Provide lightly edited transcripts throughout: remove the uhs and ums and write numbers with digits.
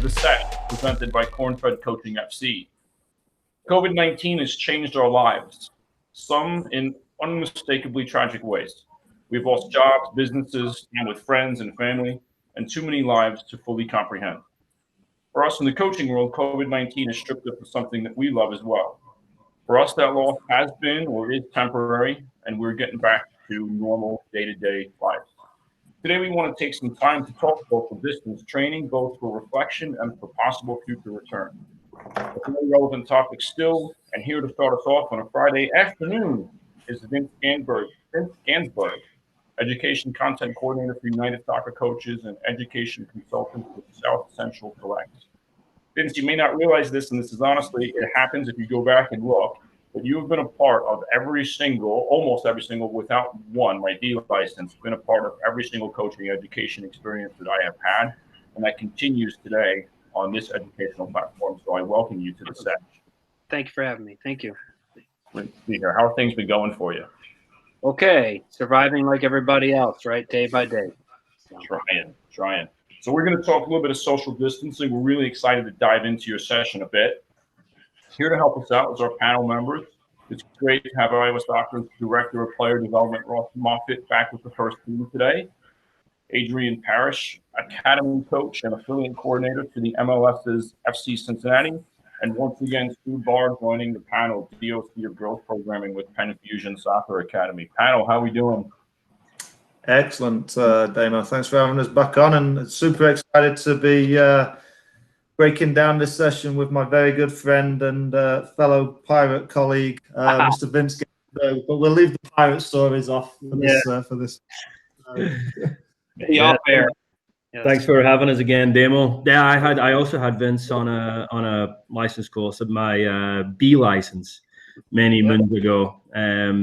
of the Sesh, presented by Cornfed Coaching FC. COVID-19 has changed our lives, some in unmistakably tragic ways. We've lost jobs, businesses, and with friends and family, and too many lives to fully comprehend. For us in the coaching world, COVID-19 has stripped us of something that we love as well. For us, that loss has been or is temporary, and we're getting back to normal day-to-day lives. Today, we want to take some time to talk social distance training, both for reflection and for possible future return. A very relevant topic still, and here to start us off on a Friday afternoon is Vince Ganzberg, Education Content Coordinator for United Soccer Coaches and Education Consultant with South Central Select. Vince, you may not realize this, and this is honestly, it happens if you go back and look, but you have been a part of almost every single, without one, my D license, been a part of every single coaching education experience that I have had, and that continues today on this educational platform. So I welcome you to the Sesh. Thank you for having me. Thank you. Great to be here. How have things been going for you? Okay, surviving like everybody else, right? Day by day. Trying. So we're going to talk a little bit of social distancing. We're really excited to dive into your session a bit. Here to help us out is our panel members. It's great to have Iowa Soccer's Director of Player Development, Ross Moffitt, back with the first team today. Adrian Parrish, Academy Coach and Affiliate Coordinator to the MLS's FC Cincinnati. And once again, Stu Barr joining the panel, DOC of Growth Programming with Penn Fusion Soccer Academy. Panel, how are we doing? Excellent, Damo. Thanks for having us back on, and super excited to be breaking down this session with my very good friend and fellow pirate colleague, Mr. Vince Ganzberg. But we'll leave the pirate stories off for this. Yeah. Yes. Thanks for having us again, Damo. Yeah, I also had Vince on a license course at my B license many moons ago.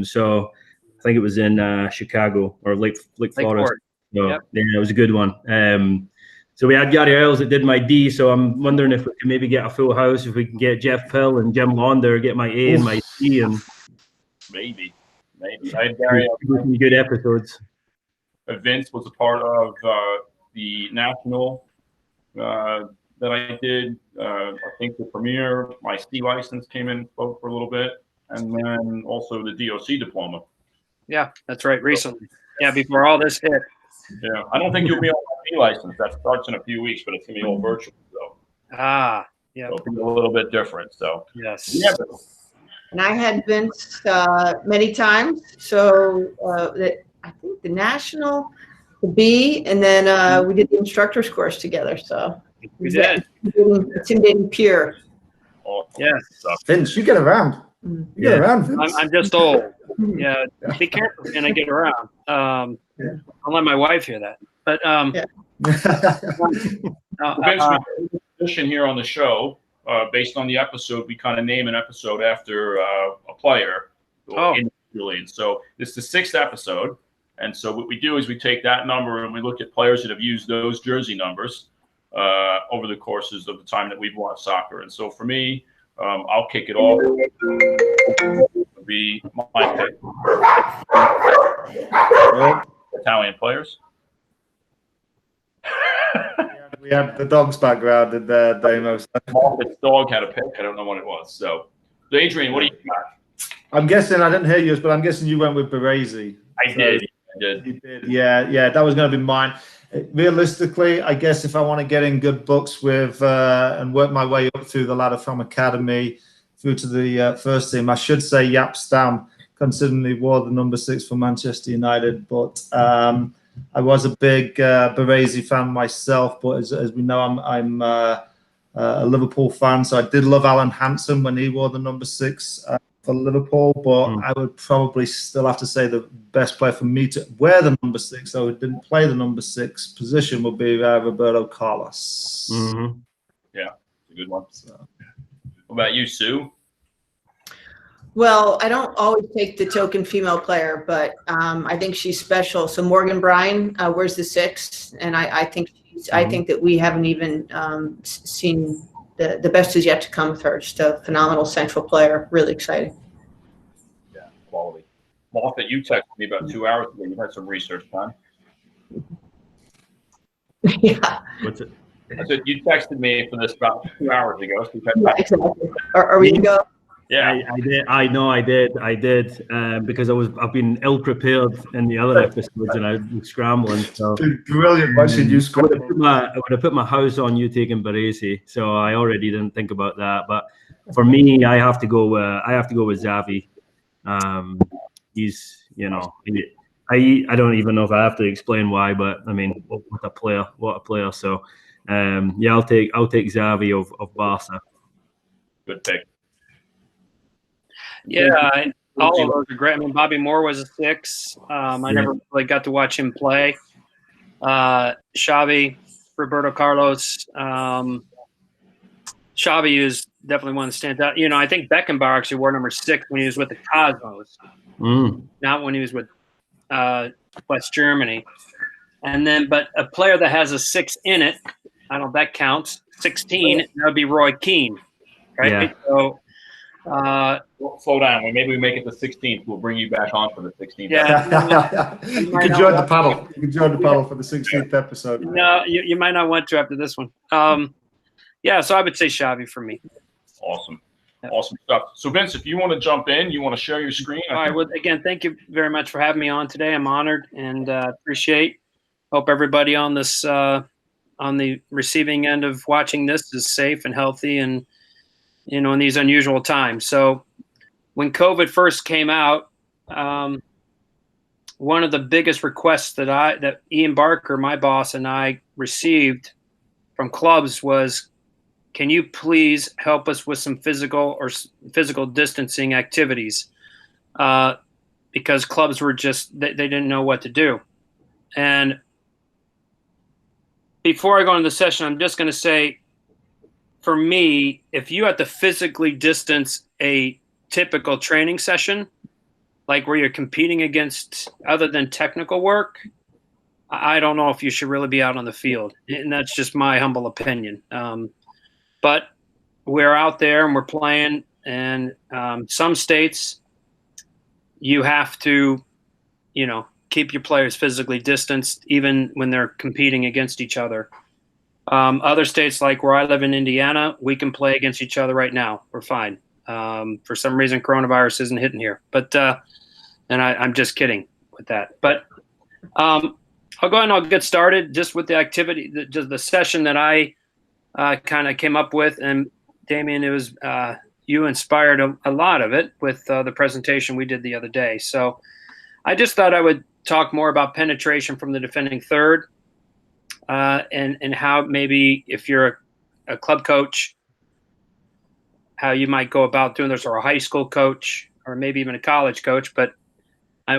So I think it was in Chicago or Lake Forest. So yeah, it was a good one. So we had Gary Earls that did my D. So I'm wondering if we can maybe get a full house, if we can get Jeff Pill and Jim Launder, get my A and my C, and maybe. I had Gary. Good episodes. Vince was a part of the national that I did. I think the premiere, my C license came in, spoke for a little bit, and then also the DOC diploma. Yeah, that's right. Recently, before all this hit. Yeah, I don't think you'll be on my C license. That starts in a few weeks, but it's gonna be all virtual. So yeah, it'll be a little bit different. So yes. Yeah. And I had Vince many times. So I think the national, the B, and then we did the instructors course together. So we did. Intimidating peer. Yes. Vince, you get around. You get around, Vince. I'm just old. Yeah, be careful when I get around. I'll let my wife hear that. But Vince, we position here on the show, based on the episode, we kind of name an episode after a player individually. And so this is the 6th episode. And so what we do is we take that number and we look at players that have used those jersey numbers over the courses of the time that we've watched soccer. And so for me, I'll kick it off. It'll be my pick. Italian players. We had the dog's background in there, Damo. This dog had a pick. I don't know what it was. So Adrian, what do you got? I'm guessing, I didn't hear yours, but I'm guessing you went with Baresi. I did. You did. Yeah, that was going to be mine. Realistically, I guess if I want to get in good books with and work my way up through the ladder from academy through to the first team, I should say Jaap Stam, considering he wore the number 6 for Manchester United. But I was a big Baresi fan myself. But as we know, I'm a Liverpool fan, so I did love Alan Hansen when he wore the number 6 for Liverpool. But I would probably still have to say the best player for me to wear the number 6, so it didn't play the number 6 position, would be Roberto Carlos. Mm-hmm. Yeah, it's a good one. So. What about you, Sue? Well, I don't always take the token female player, but I think she's special. So Morgan Bryan wears the 6, and I think that we haven't even seen the best is yet to come with her. Just a phenomenal central player, really exciting. Yeah, quality. Moffat, you texted me about 2 hours ago. You had some research time. Yeah. What's it? So you texted me for this about 2 hours ago. So Yeah, exactly. Are we to go? yeah. I did. I did. Because I've been ill prepared in the other episodes, and I was scrambling. So It's been brilliant watching you I would have scramble. put my house on you taking Baresi, so I already didn't think about that. But for me, I have to go with Xavi. He's, I don't even know if I have to explain why, but I mean, what a player! So, yeah, I'll take Xavi of Barca. Good pick. Yeah, all of those are great. I mean, Bobby Moore was a 6. I never really got to watch him play. Xavi, Roberto Carlos. Xavi is definitely one that stands out. I think Beckenbauer actually wore number 6 when he was with the Cosmos, not when he was with West Germany. And then, but a player that has a 6 in it, I don't know if that counts. 16, that would be Roy Keane, right? Yeah. So. Slow down. Maybe we make it the 16th. We'll bring you back on for the 16th. Yeah. You can join the panel. You can join the panel for the 16th episode. No, you might not want to after this one. Yeah, so I would say Xavi for me. Awesome. Awesome stuff. So, Vince, if you want to jump in, you want to share your screen? All right. Well, again, thank you very much for having me on today. I'm honored and appreciate. Hope everybody on this on the receiving end of watching this is safe and healthy and in these unusual times. So when COVID first came out, one of the biggest requests that Ian Barker, my boss, and I received from clubs was, can you please help us with some physical distancing activities? Because clubs were they didn't know what to do. And before I go into the session, I'm just going to say, for me, if you have to physically distance a typical training session, like where you're competing against other than technical work, I don't know if you should really be out on the field. And that's just my humble opinion. But we're out there and we're playing, and some states you have to, keep your players physically distanced even when they're competing against each other. Other states, like where I live in Indiana, we can play against each other right now. We're fine. For some reason, coronavirus isn't hitting here. But and I'm just kidding with that. But I'll go ahead and I'll get started just with the activity, the session that I kind of came up with. And Damien, it was you inspired a lot of it with the presentation we did the other day. So I just thought I would talk more about penetration from the defending third. And how maybe if you're a club coach, how you might go about doing this, or a high school coach, or maybe even a college coach. But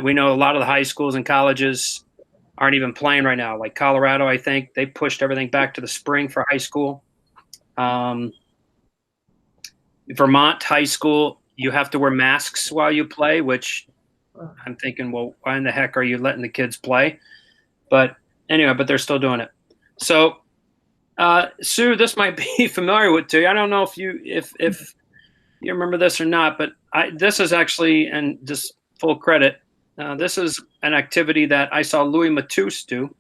we know a lot of the high schools and colleges aren't even playing right now. Like Colorado, I think they pushed everything back to the spring for high school. Vermont high school, you have to wear masks while you play, which I'm thinking, well, why in the heck are you letting the kids play? But anyway, but they're still doing it. So, Sue, this might be familiar to you. I don't know if you remember this or not, but this is actually, and just full credit, this is an activity that I saw Louis Matous do.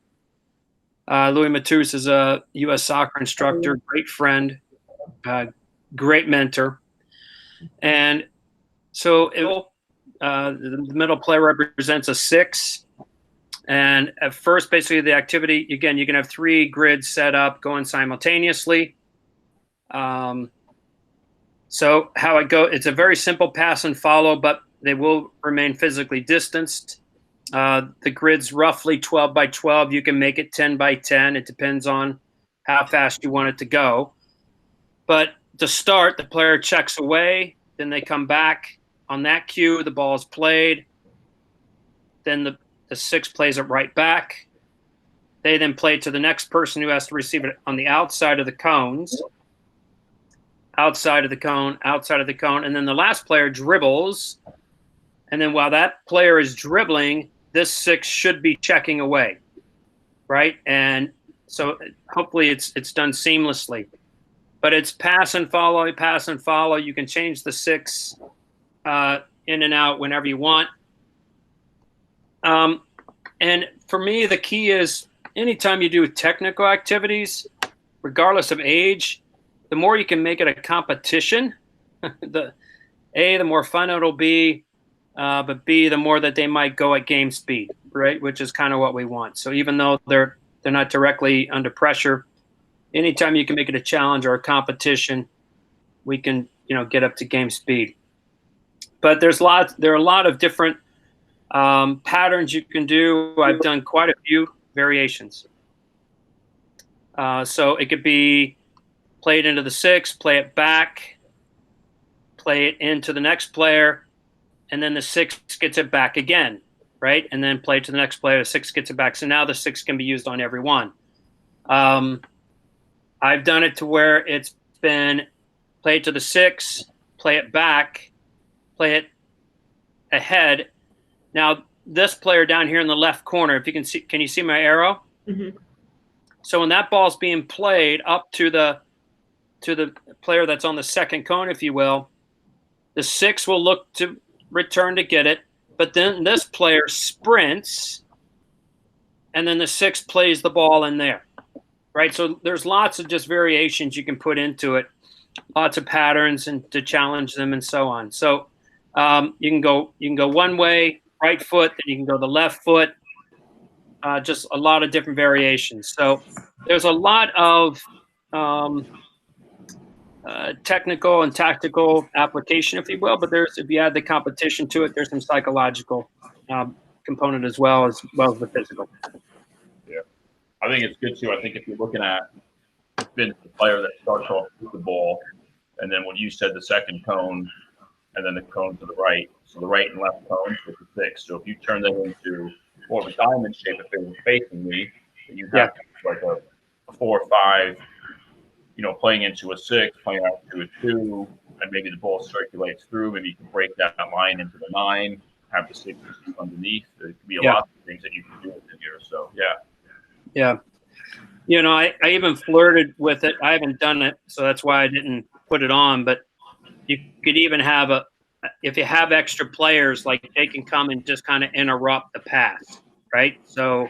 Louis Matous is a U.S. soccer instructor, great friend, great mentor. And so the middle player represents a 6. And at first, basically, the activity, again, you can have 3 grids set up going simultaneously. So how it goes, it's a very simple pass and follow, but they will remain physically distanced. The grid's roughly 12 by 12. You can make it 10 by 10. It depends on how fast you want it to go. But to start, the player checks away. Then they come back. On that cue, the ball is played. Then the 6 plays it right back. They then play to the next person who has to receive it on the outside of the cones. Outside of the cone. And then the last player dribbles. And then while that player is dribbling, this 6 should be checking away, right? And so hopefully it's done seamlessly. But it's pass and follow. You can change the 6 in and out whenever you want. And for me, the key is anytime you do technical activities, regardless of age, the more you can make it a competition, the more fun it'll be, but B, the more that they might go at game speed, right? Which is kind of what we want. So even though they're not directly under pressure, anytime you can make it a challenge or a competition, we can, get up to game speed. But there are a lot of different patterns you can do. I've done quite a few variations. So it could be play it into the 6, play it back, play it into the next player, and then the 6 gets it back again, right? And then play it to the next player, the 6 gets it back. So now the 6 can be used on every one. I've done it to where it's been play it to the 6, play it back, play it ahead. Now, this player down here in the left corner, if you can see, can you see my arrow? Mm-hmm. So when that ball's being played up to the player that's on the second cone, if you will, the 6 will look to return to get it, but then this player sprints, and then the 6 plays the ball in there, right? So there's lots of just variations you can put into it, lots of patterns and to challenge them and so on. So you can go one way, right foot, then you can go the left foot, just a lot of different variations. So there's a lot of technical and tactical application, if you will, but if you add the competition to it, there's some psychological component as well as the physical. Yeah, I think it's good too. I think if you're looking at the player that starts off with the ball, and then when you said the second cone, and then the cone to the right, so the right and left cones with the 6. So if you turn that into more of a diamond shape, if they were facing me, you have like a 4 or 5. Playing into a 6, playing out to a 2, and maybe the ball circulates through. Maybe you can break that line into the 9, have the 6 underneath. There could be a lot of things that you can do in here. So, yeah. I even flirted with it. I haven't done it, so that's why I didn't put it on. But you could even have if you have extra players, like they can come and just kind of interrupt the pass, right? So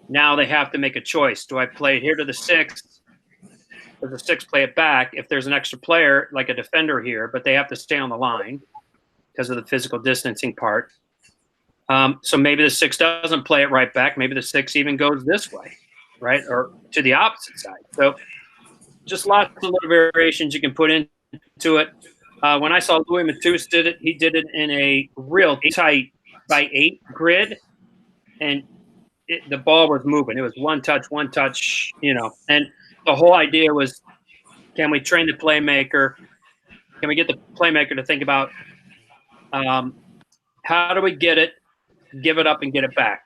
now they have to make a choice. Do I play it here to the 6? Does the 6 play it back? If there's an extra player, like a defender here, but they have to stay on the line because of the physical distancing part. So maybe the 6 doesn't play it right back. Maybe the 6 even goes this way, right? Or to the opposite side. So just lots of little variations you can put into it. When I saw Louis Matus did it, he did it in a real tight by 8 grid, and the ball was moving. It was one touch, and the whole idea was, can we train the playmaker? Can we get the playmaker to think about how do we get it, give it up, and get it back,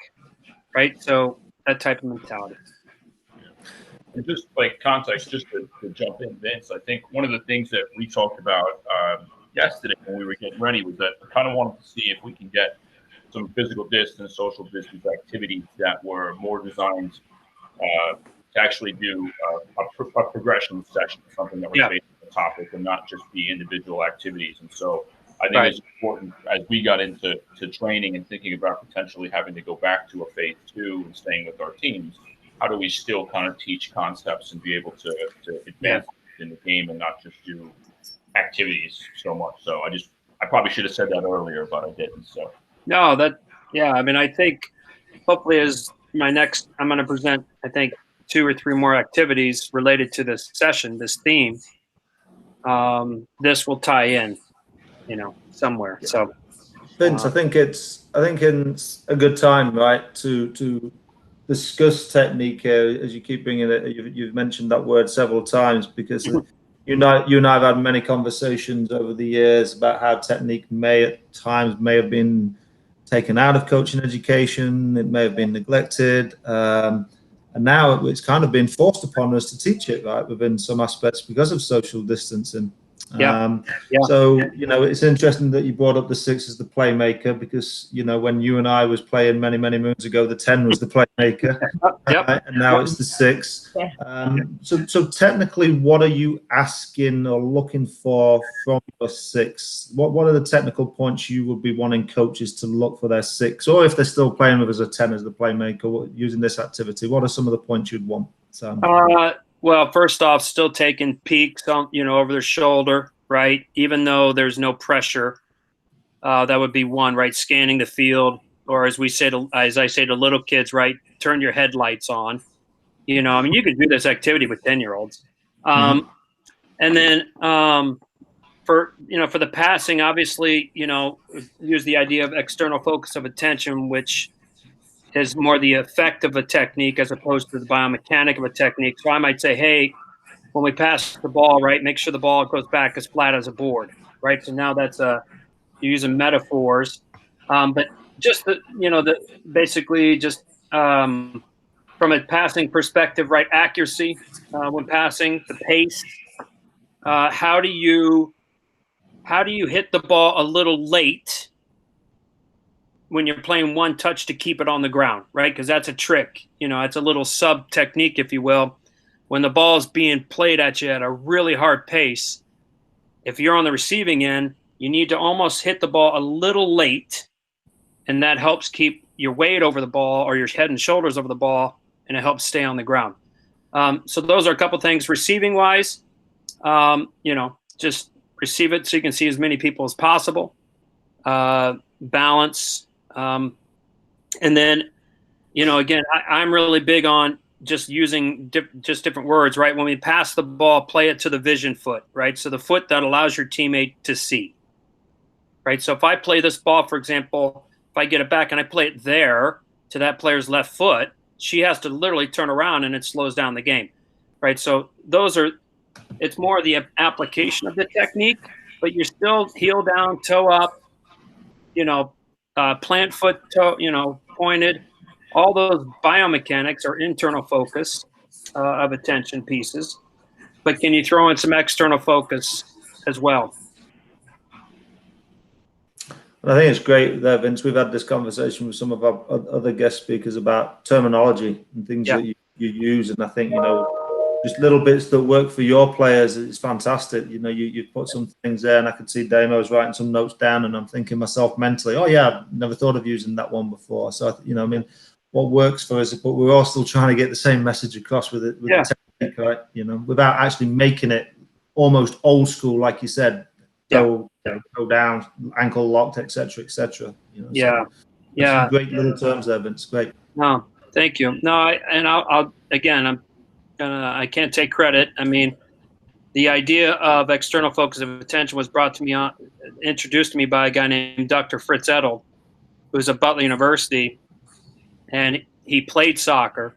right? So that type of mentality. And just like context, just to jump in, Vince, I think one of the things that we talked about yesterday when we were getting ready was that I kind of wanted to see if we can get some physical distance, social distance activities that were more designed to actually do a progression session, something that was based on the topic and not just be individual activities. And so I think it's important as we got into training and thinking about potentially having to go back to a phase 2 and staying with our teams, how do we still kind of teach concepts and be able to advance in the game and not just do activities so much. So I probably should have said that earlier, but I didn't. So no, I mean, I think hopefully as my next, I'm going to present, I think 2 or 3 more activities related to this session, this theme. This will tie in, somewhere. So Vince, I think it's a good time, right, to discuss technique as you keep bringing it. You've mentioned that word several times because you and I have had many conversations over the years about how technique may at times have been taken out of coaching education. It may have been neglected. And now it's kind of been forced upon us to teach it, right, within some aspects because of social distancing. So, it's interesting that you brought up the 6 as the playmaker because, when you and I was playing many, many moons ago, the 10 was the playmaker. And now it's the 6. So technically, what are you asking or looking for from your 6? What are the technical points you would be wanting coaches to look for their 6? Or if they're still playing with as a 10 as the playmaker using this activity, what are some of the points you'd want? Well, first off, still taking peeks on, over their shoulder, right? Even though there's no pressure, that would be one, right? Scanning the field, or as I say to little kids, right? Turn your headlights on. I mean, you can do this activity with 10-year-olds. And then for the passing, obviously, use the idea of external focus of attention, which is more the effect of a technique as opposed to the biomechanic of a technique. So I might say, hey, when we pass the ball, right, make sure the ball goes back as flat as a board, right? So now that's you're using metaphors, but just basically just from a passing perspective, right? Accuracy when passing, the pace. How do you hit the ball a little late when you're playing one touch to keep it on the ground, right? Because that's a trick. It's a little sub technique, if you will. When the ball is being played at you at a really hard pace, if you're on the receiving end, you need to almost hit the ball a little late, and that helps keep your weight over the ball or your head and shoulders over the ball, and it helps stay on the ground. So those are a couple things. Receiving-wise, just receive it so you can see as many people as possible. Balance. And then, again, I'm really big on just using different words, right? When we pass the ball, play it to the vision foot, right? So the foot that allows your teammate to see, right? So if I play this ball, for example, if I get it back and I play it there to that player's left foot, she has to literally turn around and it slows down the game, right? So it's more the application of the technique, but you're still heel down, toe up, plant foot, toe, pointed. All those biomechanics are internal focus of attention pieces, but can you throw in some external focus as well? I think it's great there, Vince. We've had this conversation with some of our other guest speakers about terminology and things that you use, and I think just little bits that work for your players is fantastic. You've put some things there, and I could see Damo's writing some notes down, and I'm thinking myself mentally, oh yeah, I've never thought of using that one before. So I mean, what works for us, but we're all still trying to get the same message across with it, the technique, right? Without actually making it almost old school, like you said, go down, ankle locked, etc., etc. Some great little terms there, Vince. Great. No, thank you. No, I'll again, I can't take credit. I mean, the idea of external focus of attention was introduced to me by a guy named Dr. Fritz Edel, who's at Butler University. And he played soccer.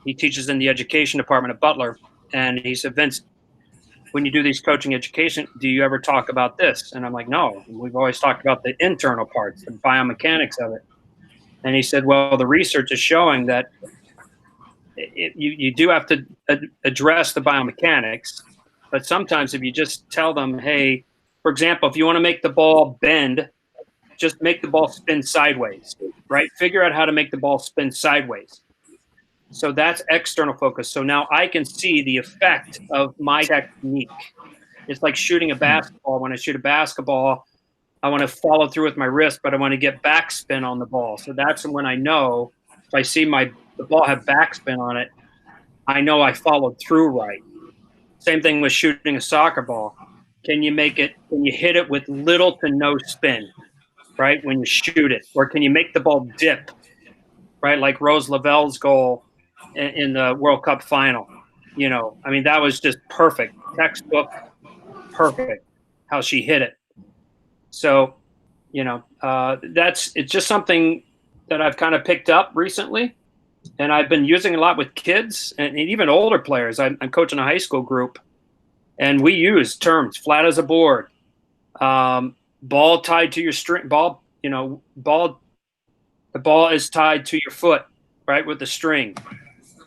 He teaches in the education department at Butler. And he said, Vince, when you do these coaching education, do you ever talk about this? And I'm like, no, we've always talked about the internal parts, the biomechanics of it. And he said, well, the research is showing that you do have to address the biomechanics. But sometimes if you just tell them, hey, for example, if you want to make the ball bend, just make the ball spin sideways, right? Figure out how to make the ball spin sideways. So that's external focus. So now I can see the effect of my technique. It's like shooting a basketball. When I shoot a basketball, I want to follow through with my wrist, but I want to get backspin on the ball. So that's when I know, if I see the ball have backspin on it, I know I followed through right. Same thing with shooting a soccer ball. Can you hit it with little to no spin? Right, when you shoot it, or can you make the ball dip, right? Like Rose Lavelle's goal in the World Cup final. I mean, that was just perfect, textbook, perfect how she hit it. So, it's just something that I've kind of picked up recently, and I've been using a lot with kids and even older players. I'm coaching a high school group, and we use terms flat as a board. Ball tied to your string. The ball is tied to your foot, right, with the string.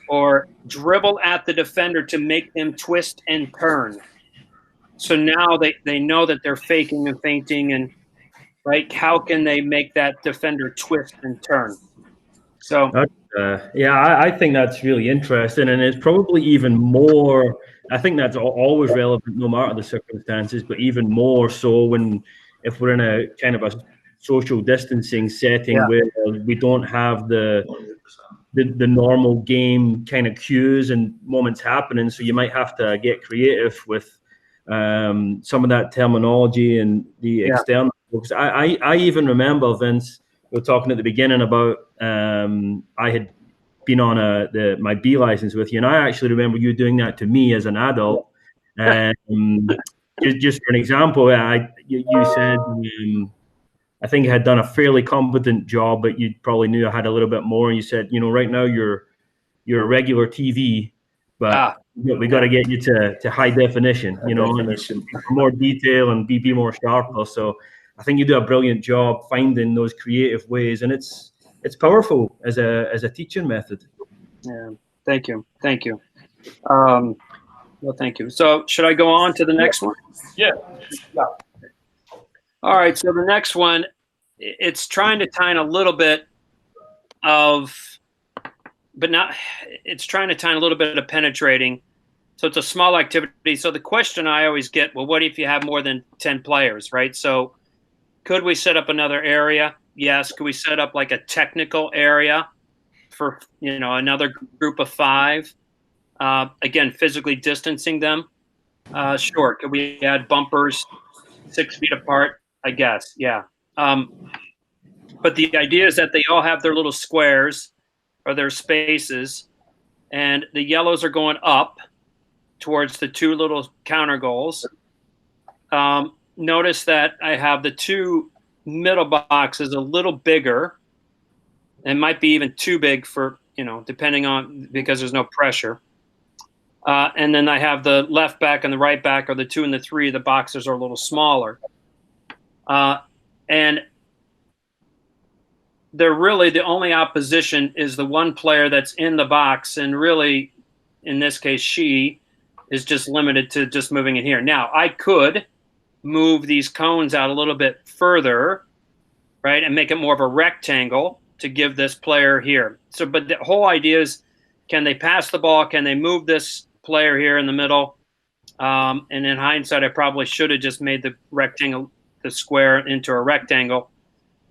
Or dribble at the defender to make them twist and turn. So now they know that they're faking and feinting, and right, how can they make that defender twist and turn? So I think that's really interesting, and it's probably even more. I think that's always relevant, no matter the circumstances, but even more so if we're in a kind of a social distancing setting where we don't have the the normal game kind of cues and moments happening. So you might have to get creative with some of that terminology and the external. Because I even remember, Vince, we were talking at the beginning about I had been on my B license with you, and I actually remember you doing that to me as an adult. Just for an example, you said I think I had done a fairly competent job, but you probably knew I had a little bit more. And you said, right now you're a regular TV, but we got to get you to high definition, and more detail and be more sharper. So I think you do a brilliant job finding those creative ways, and it's powerful as a teaching method. Yeah, thank you. Well, thank you. So should I go on to the next one? Yeah. All right. So the next one, it's trying to tie in a little bit of, it's trying to tie in a little bit of penetrating. So it's a small activity. So the question I always get, well, what if you have more than 10 players, right? So could we set up another area? Yes. Could we set up like a technical area for, another group of 5? Again, physically distancing them. Sure. Could we add bumpers 6 feet apart? I guess. Yeah. But the idea is that they all have their little squares or their spaces, and the yellows are going up towards the 2 little counter goals. Notice that I have the 2 middle boxes a little bigger. It might be even too big for, depending on, because there's no pressure. And then I have the left back and the right back, or the 2 and the 3. The boxes are a little smaller. And they're really the only opposition is the one player that's in the box. And really, in this case, she is just limited to just moving it here. Now, I could move these cones out a little bit further, right, and make it more of a rectangle to give this player here. So, but the whole idea is, can they pass the ball? Can they move this player here in the middle? And in hindsight, I probably should have just made the rectangle, the square, into a rectangle.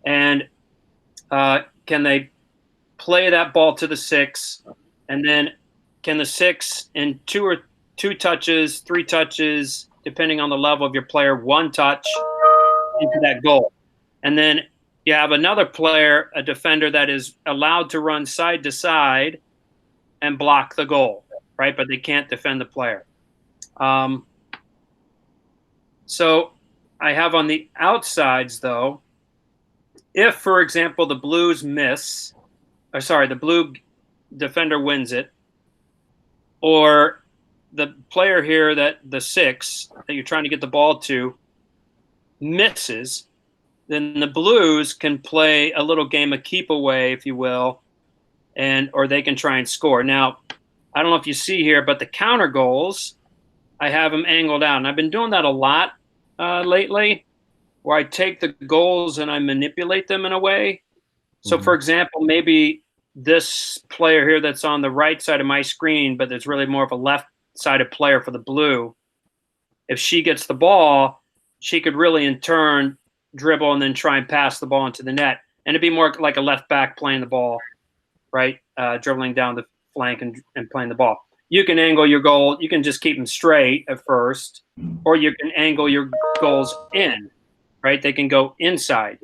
And can they play that ball to the 6? And then can the 6 in 2 touches, 3 touches, depending on the level of your player, 1 touch into that goal? And then you have another player, a defender, that is allowed to run side to side and block the goal, right? But they can't defend the player. So I have on the outsides, though, if, for example, the Blues miss, the blue defender wins it, or the player here, that the 6 that you're trying to get the ball to, misses, then the Blues can play a little game of keep away, if you will, or they can try and score. Now, I don't know if you see here, but the counter goals, I have them angled out. And I've been doing that a lot lately, where I take the goals and I manipulate them in a way. So, for example, maybe this player here that's on the right side of my screen, but there's really more of a left-sided player for the blue, if she gets the ball, she could really, in turn, dribble and then try and pass the ball into the net. And it'd be more like a left back playing the ball, right? Dribbling down the flank and playing the ball. You can angle your goal. You can just keep them straight at first, or you can angle your goals in, right? They can go inside.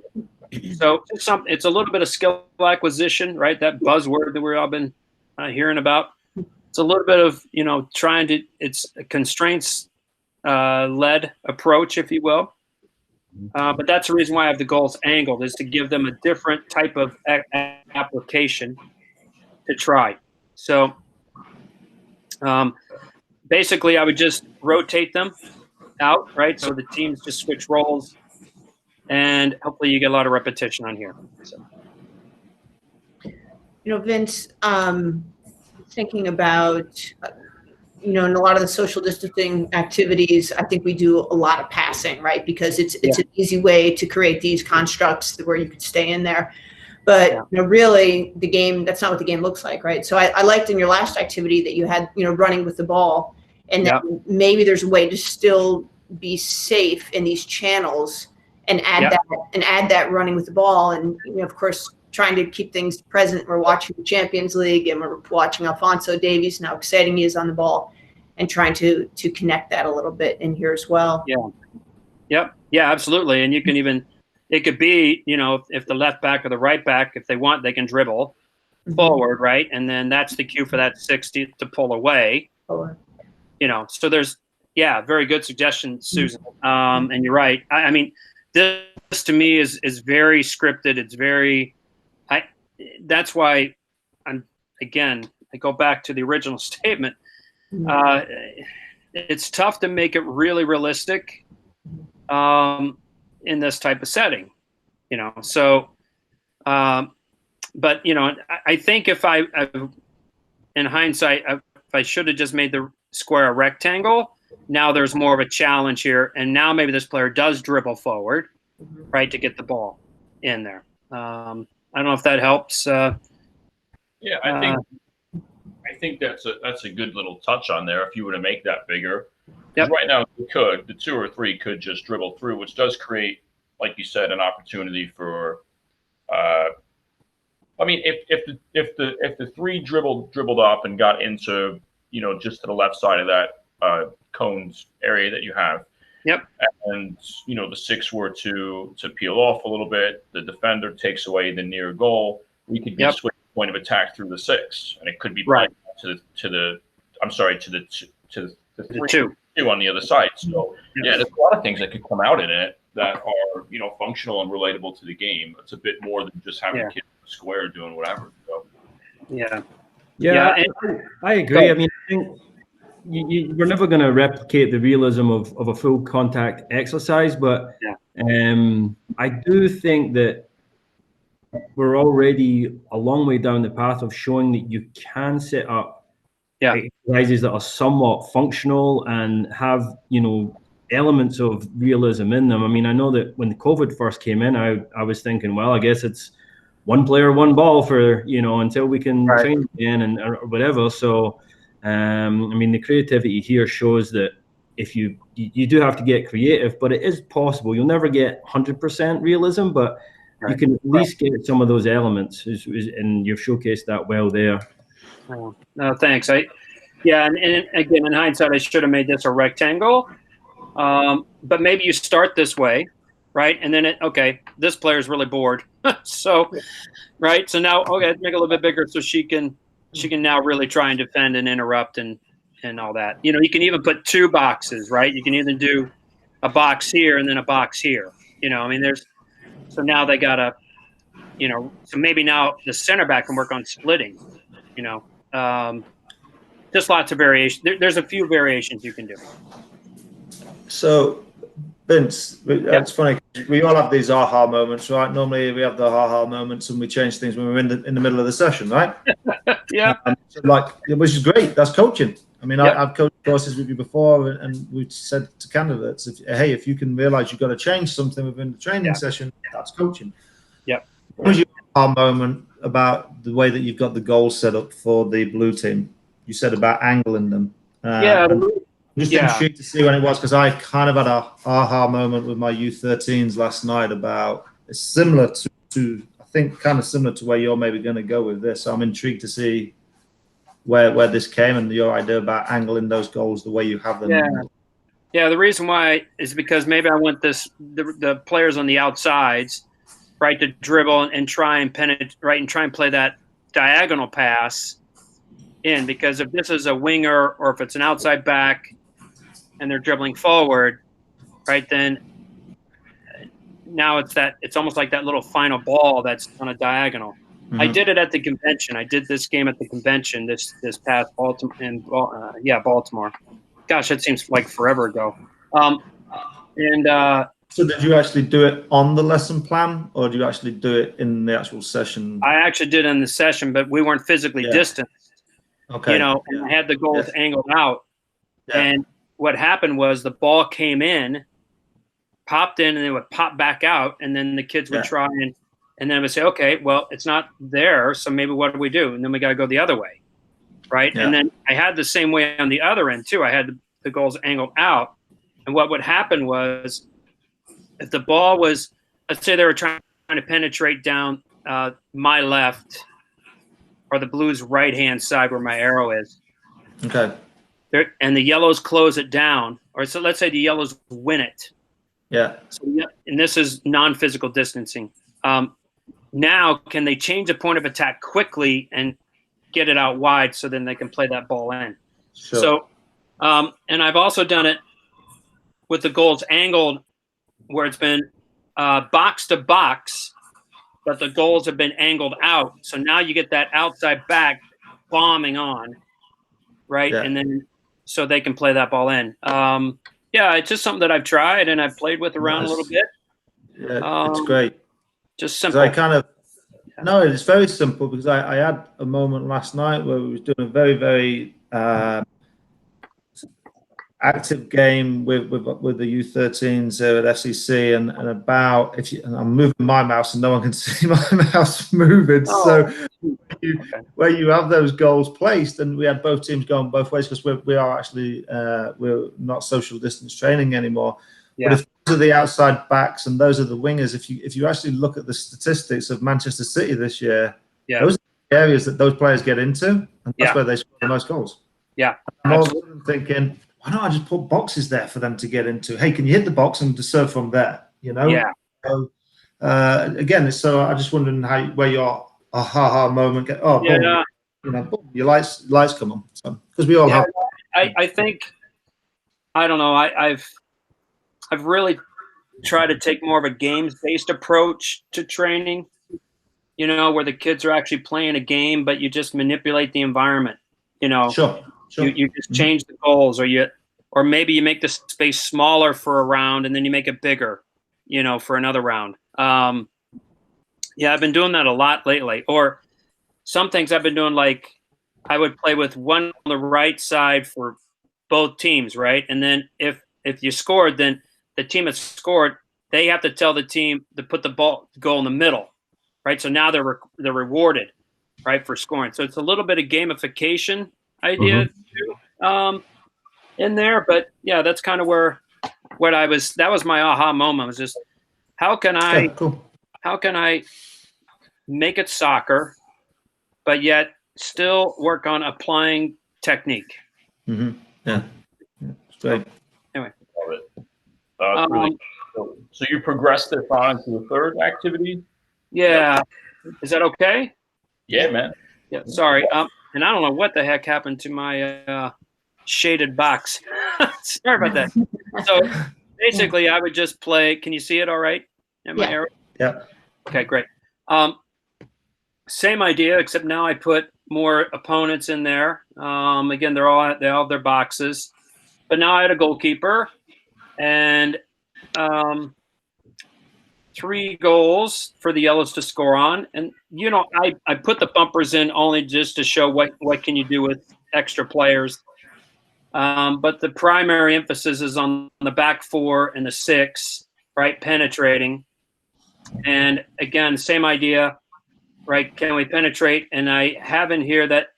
So it's a little bit of skill acquisition, right? That buzzword that we've all been hearing about. It's a little bit of, it's a constraints led approach, if you will. But that's the reason why I have the goals angled, is to give them a different type of application to try. So basically I would just rotate them out, right? So the teams just switch roles, and hopefully you get a lot of repetition on here. So. Vince, thinking about, in a lot of the social distancing activities, I think we do a lot of passing, right? Because it's an easy way to create these constructs where you could stay in there. But really, the game, that's not what the game looks like, right? So I liked in your last activity that you had, running with the ball, and then maybe there's a way to still be safe in these channels and add that running with the ball, and of course trying to keep things present. We're watching the Champions League and we're watching Alphonso Davies and how exciting he is on the ball, and trying to connect that a little bit in here as well. Yeah. Yep. Yeah, absolutely. And you can even, it could be, if the left back or the right back, if they want, they can dribble forward, right? And then that's the cue for that 60 to pull away. So there's, very good suggestion, Susan. And you're right. I mean, this to me is very scripted. It's very, that's why I go back to the original statement. It's tough to make it really realistic in this type of setting, so, but, I think if in hindsight, if I should have just made the square a rectangle, now there's more of a challenge here. And now maybe this player does dribble forward, right, to get the ball in there. I don't know if that helps. I think that's a good little touch on there. If you were to make that bigger, right now the 2 or 3 could just dribble through, which does create, like you said, an opportunity for. I mean, if the 3 dribbled up and got into just to the left side of that cones area that you have. And the 6 were to peel off a little bit. The defender takes away the near goal. We could be switch point of attack through the 6, and it could be right to the 2 on the other side. So there's a lot of things that could come out in it that are functional and relatable to the game. It's a bit more than just having a kid in a square doing whatever. So. I agree. I mean, I think we're never going to replicate the realism of a full contact exercise, but I do think that we're already a long way down the path of showing that you can set up exercises that are somewhat functional and have elements of realism in them. I mean, I know that when the COVID first came in, I was thinking, well, I guess it's 1 player, 1 ball for until we can train again or whatever. So I mean, the creativity here shows that if you do have to get creative, but it is possible. You'll never get 100% realism, but you can at least get some of those elements, and you've showcased that well there. No, thanks. And again, in hindsight, I should have made this a rectangle. But maybe you start this way, right? And then this player is really bored. So, right. So now, make it a little bit bigger so she can now really try and defend and interrupt and all that. You can even put 2 boxes, right? You can either do a box here and then a box here. I mean, so now they got so maybe now the center back can work on splitting, just lots of variation. There's a few variations you can do. So, Vince, it's funny. We all have these aha moments, right? Normally we have the aha moments and we change things when we're in the middle of the session, right? Which is great. That's coaching. I mean, I've coached courses with you before, and we said to candidates, if you can realize you've got to change something within the training session, that's coaching. What was your aha moment about the way that you've got the goals set up for the blue team? You said about angling them. I'm just intrigued to see when it was, because I kind of had a aha moment with my U13s last night about it's similar to I think kind of similar to where you're maybe going to go with this. So I'm intrigued to see where this came and your idea about angling those goals the way you have them. Yeah, the reason why is because maybe I want the players on the outsides, right, to dribble and try and penetrate, right, and try and play that diagonal pass in, because if this is a winger or if it's an outside back and they're dribbling forward, right, then now it's almost like that little final ball that's on a diagonal. Mm-hmm. I did it at the convention. I did this game at the convention this past Baltimore. Gosh, that seems like forever ago. So did you actually do it on the lesson plan, or do you actually do it in the actual session? I actually did it in the session, but we weren't physically distanced. Okay. And I had the goals angled out. Yeah. And what happened was the ball came in, popped in, and it would pop back out, and then the kids would try and then I would say, okay, well, it's not there, so maybe what do we do? And then we got to go the other way, right? Yeah. And then I had the same way on the other end too. I had the goals angled out, and what would happen was, if the ball was, let's say they were trying to penetrate down my left, or the Blues' right-hand side where my arrow is. Okay. And the yellows close it down, or so let's say the yellows win it. Yeah. So, and this is non-physical distancing. Now, can they change the point of attack quickly and get it out wide so then they can play that ball in? Sure. So, and I've also done it with the goals angled, where it's been box to box, but the goals have been angled out. So now you get that outside back bombing on, right? Yeah. And then so they can play that ball in. Yeah, it's just something that I've tried and I've played with around a little bit. Yeah, it's great. Just simple. I kind of, no, it's very simple, because I had a moment last night where we was doing a very, very active game with the U13s at FCC, and about, and I'm moving my mouse and no one can see my mouse moving. So where you have those goals placed, and we had both teams going both ways, because we are actually we're not social distance training anymore. Yeah. But if those are the outside backs and those are the wingers, if you actually look at the statistics of Manchester City this year, those are the areas that those players get into, and that's where they score the most goals. Yeah. I'm also thinking, why don't I just put boxes there for them to get into? Hey, can you hit the box and just serve from there? You know? Yeah. So, again, so I just wondering where your aha moment get. Oh, boom, you know, boom, your lights come on. So, because we all have. I think, I don't know. I've really tried to take more of a games-based approach to training. You know, where the kids are actually playing a game, but you just manipulate the environment. You know. Sure. You just change the goals, or maybe you make the space smaller for a round and then you make it bigger, you know, for another round. Yeah, I've been doing that a lot lately. Or some things I've been doing, like I would play with one on the right side for both teams, right? And then if you scored, then the team that scored, they have to tell the team to put the goal in the middle, right? So now they're rewarded, right, for scoring. So it's a little bit of gamification idea in there, but yeah, that's kind of that was my aha moment, was just how can I make it soccer, but yet still work on applying technique. Yeah, it's great. Anyway, love it. Really cool. So you progressed this on to the third activity? Yeah. Is that okay? Yeah, man. Yeah, sorry. And I don't know what the heck happened to my shaded box. Sorry about that. So basically, I would just play. Can you see it all right? My arrow? Yeah. Okay, great. Same idea, except now I put more opponents in there. Again, they all have their boxes. But now I had a goalkeeper and 3 goals for the yellows to score on. And, you know, I put the bumpers in only just to show what can you do with extra players. But the primary emphasis is on the back 4 and the 6, right, penetrating. And, again, same idea, right, can we penetrate? And I have in here that,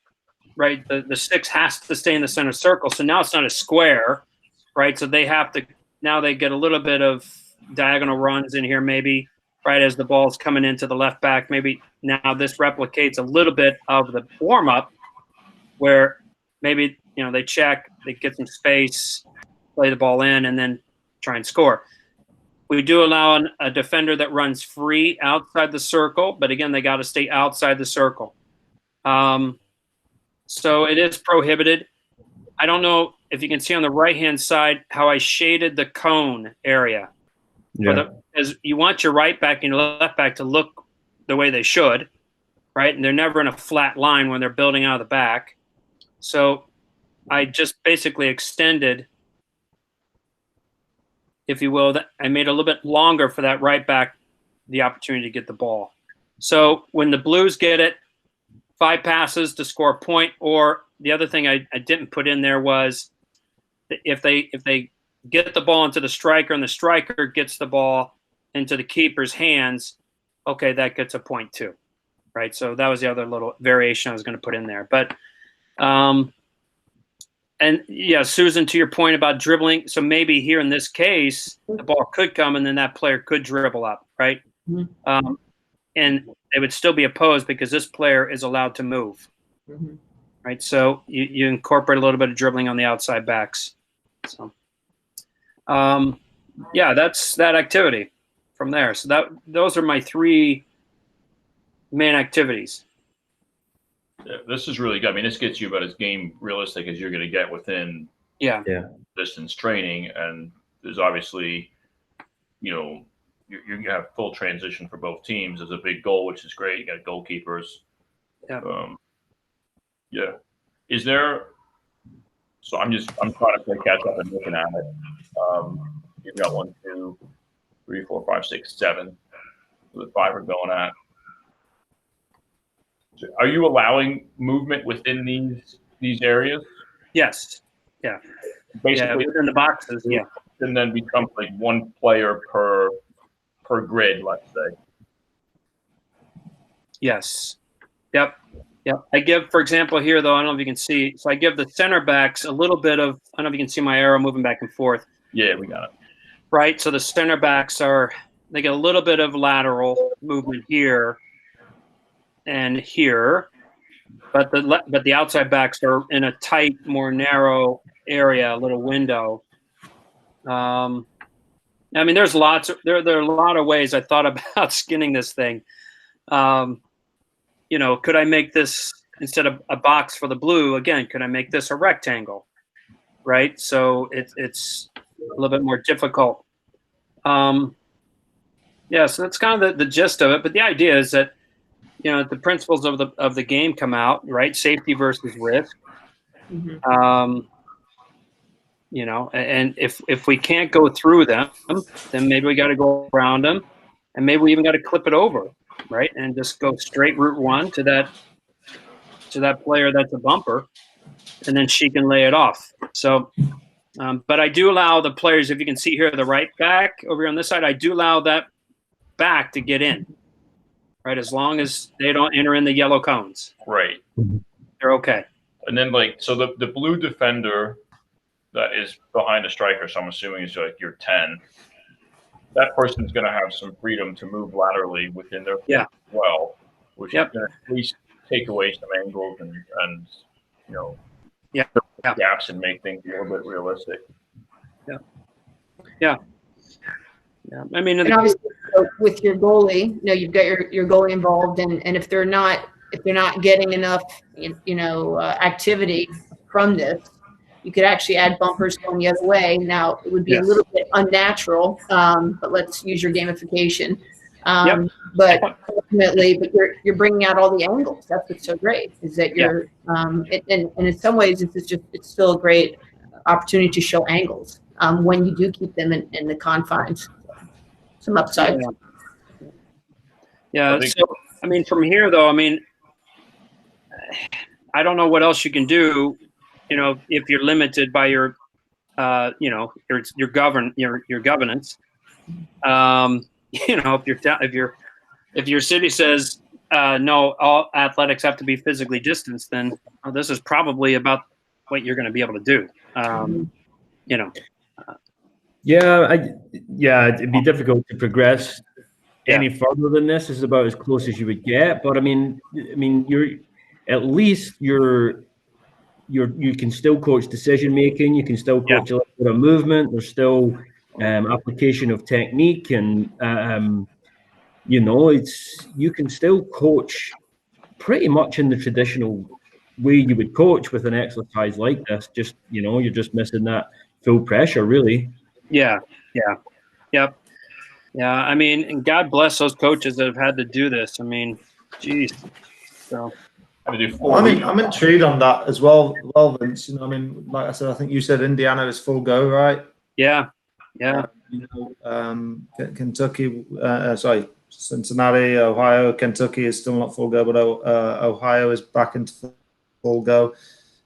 right, the 6 has to stay in the center circle. So now it's not a square, right? So they have to – now they get a little bit of – diagonal runs in here, maybe right as the ball's coming into the left back. Maybe now this replicates a little bit of the warm up, where maybe, you know, they check, they get some space, play the ball in, and then try and score. We do allow a defender that runs free outside the circle, but again, they got to stay outside the circle. So it is prohibited. I don't know if you can see on the right-hand side how I shaded the cone area. Yeah. As you want your right back and your left back to look the way they should, right? And they're never in a flat line when they're building out of the back. So I just basically extended, if you will, that I made a little bit longer for that right back the opportunity to get the ball. So when the Blues get it, 5 passes to score a point. Or the other thing I didn't put in there was if they get the ball into the striker and the striker gets the ball into the keeper's hands, okay, that gets a point too, right? So that was the other little variation I was going to put in there. But, and yeah, Susan, to your point about dribbling, so maybe here in this case, the ball could come and then that player could dribble up, right? and they would still be opposed because this player is allowed to move. Mm-hmm. Right. So you incorporate a little bit of dribbling on the outside backs. So, yeah, that's that activity from there. So those are my 3 main activities. Yeah, this is really good. I mean, this gets you about as game realistic as you're going to get within distance training. And there's obviously, you know, you're going to have full transition for both teams. There's a big goal, which is great. You got goalkeepers. Yeah. Yeah. Is there? So I'm trying to play catch up and looking at it. You've got 1, 2, 3, 4, 5, 6, 7. So the 5 are going at. Are you allowing movement within these areas? Yes. Yeah. Basically, within the boxes. Yeah. And then becomes like 1 player per grid, let's say. Yes. Yep. I give, for example, here though, I don't know if you can see. So I give the center backs a little bit of. I don't know if you can see my arrow moving back and forth. Yeah, we got it. Right. So the center backs they get a little bit of lateral movement here and here, but the outside backs are in a tight, more narrow area, a little window. I mean, there are a lot of ways I thought about skinning this thing. You know, could I make this instead of a box for the blue again? Could I make this a rectangle? Right. So it's a little bit more difficult. Yeah. So that's kind of the gist of it. But the idea is that, you know, the principles of the game come out, right? Safety versus risk. Mm-hmm. You know, and if we can't go through them, then maybe we got to go around them, and maybe we even got to clip it over, right? And just go straight route 1 to that player that's a bumper, and then she can lay it off. So, but I do allow the players, if you can see here, the right back over here on this side, I do allow that back to get in, right? As long as they don't enter in the yellow cones. Right. They're okay. And then so the blue defender that is behind the striker, so I'm assuming is like your 10. That person's going to have some freedom to move laterally within their field as well, which is going to at least take away some angles and you know, gaps and make things a little bit realistic. Yeah. I mean, and obviously, with your goalie, you know, you've got your goalie involved, and if they're not getting enough, you know, activity from this, you could actually add bumpers going the other way. Now it would be a little bit unnatural, but let's use your gamification. But ultimately, you're bringing out all the angles. That's what's so great, is that you're and in some ways it's still a great opportunity to show angles when you do keep them in the confines. Some upside. Yeah. So I mean, from here though, I mean, I don't know what else you can do. You know, if you're limited by your, you know, your governance. You know, if your city says no, all athletics have to be physically distanced, then this is probably about what you're going to be able to do. You know. It'd be difficult to progress any further than this. This is about as close as you would get. But I mean, you can still coach decision making. You can still coach a little bit of movement. There's still application of technique, and you know, you can still coach pretty much in the traditional way you would coach with an exercise like this. Just, you know, you're just missing that full pressure, really. Yeah. I mean, and God bless those coaches that have had to do this. I mean, geez. So. I'm intrigued on that as well, Vince. You know, I mean, like I said, I think you said Indiana is full go, right? Yeah. You know, Kentucky, Cincinnati, Ohio, Kentucky is still not full go, but Ohio is back into full go.